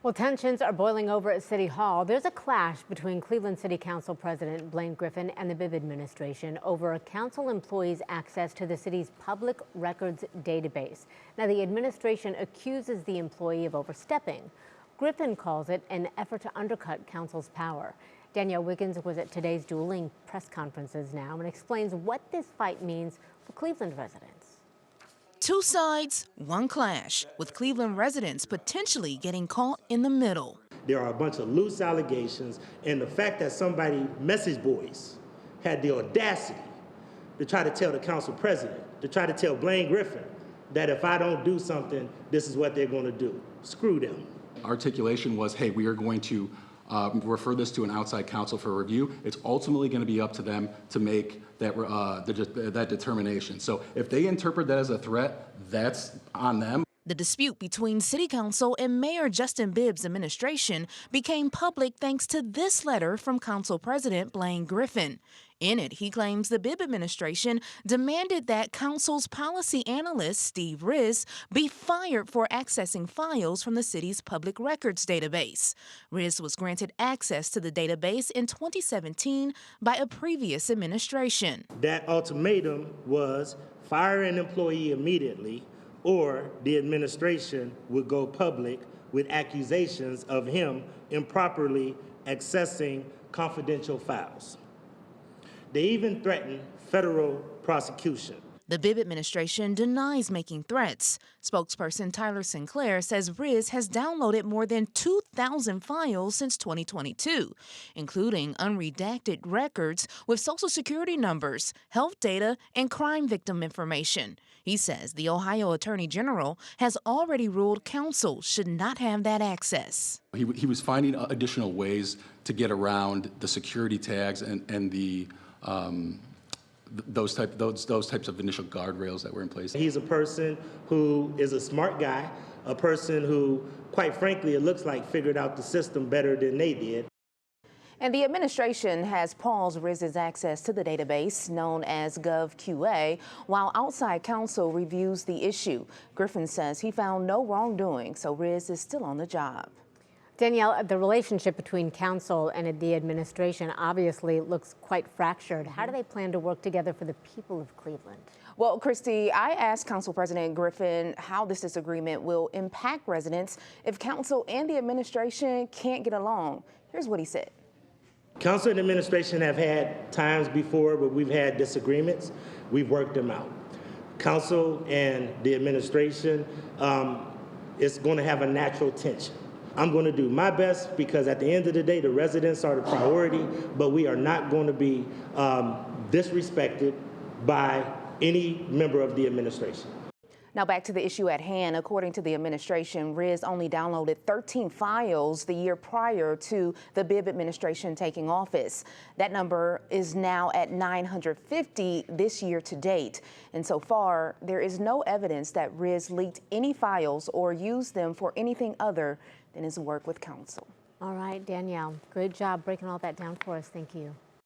Well, tensions are boiling over at City Hall. There's a clash between Cleveland City Council President Blaine Griffin and the Bibb administration over a council employee's access to the city's public records database. Now, the administration accuses the employee of overstepping. Griffin calls it an effort to undercut council's power. Danielle Wiggins was at today's dueling press conferences now and explains what this fight means for Cleveland residents. Two sides, one clash, with Cleveland residents potentially getting caught in the middle. There are a bunch of loose allegations, and the fact that somebody, message boys, had the audacity to try to tell the council president, to try to tell Blaine Griffin, that if I don't do something, this is what they're going to do. Screw them. Articulation was, hey, we are going to refer this to an outside counsel for review. It's ultimately going to be up to them to make that, that determination. So if they interpret that as a threat, that's on them. The dispute between City Council and Mayor Bibb's administration became public thanks to this letter from Council President Blaine Griffin. In it, he claims the Bibb administration demanded that Council's policy analyst, Steve Riz, be fired for accessing files from the city's public records database. Riz was granted access to the database in 2017 by a previous administration. That ultimatum was fire an employee immediately, or the administration would go public with accusations of him improperly accessing confidential files. They even threatened federal prosecution. The Bibb administration denies making threats. Spokesperson Tyler Sinclair says Riz has downloaded more than 2,000 files since 2022, including unredacted records with Social Security numbers, health data, and crime victim information. He says the Ohio Attorney General has already ruled council should not have that access. He was finding additional ways to get around the security tags and the those types of initial guardrails that were in place. He's a person who is a smart guy, a person who, quite frankly, it looks like figured out the system better than they did. And the administration has paused Riz's access to the database known as GovQA while outside counsel reviews the issue. Griffin says he found no wrongdoing, so Riz is still on the job. Danielle, the relationship between council and the administration obviously looks quite fractured. How do they plan to work together for the people of Cleveland? Well, Christy, I asked Council President Griffin how this disagreement will impact residents if council and the administration can't get along. Here's what he said. Council and administration have had times before where we've had disagreements. We've worked them out. Council and the administration is going to have a natural tension. I'm going to do my best because at the end of the day, the residents are the priority, but we are not going to be disrespected by any member of the administration. Now back to the issue at hand. According to the administration, Riz only downloaded 13 files the year prior to the Bibb administration taking office. That number is now at 950 this year to date. And so far, there is no evidence that Riz leaked any files or used them for anything other than his work with council. All right, Danielle, great job breaking all that down for us. Thank you.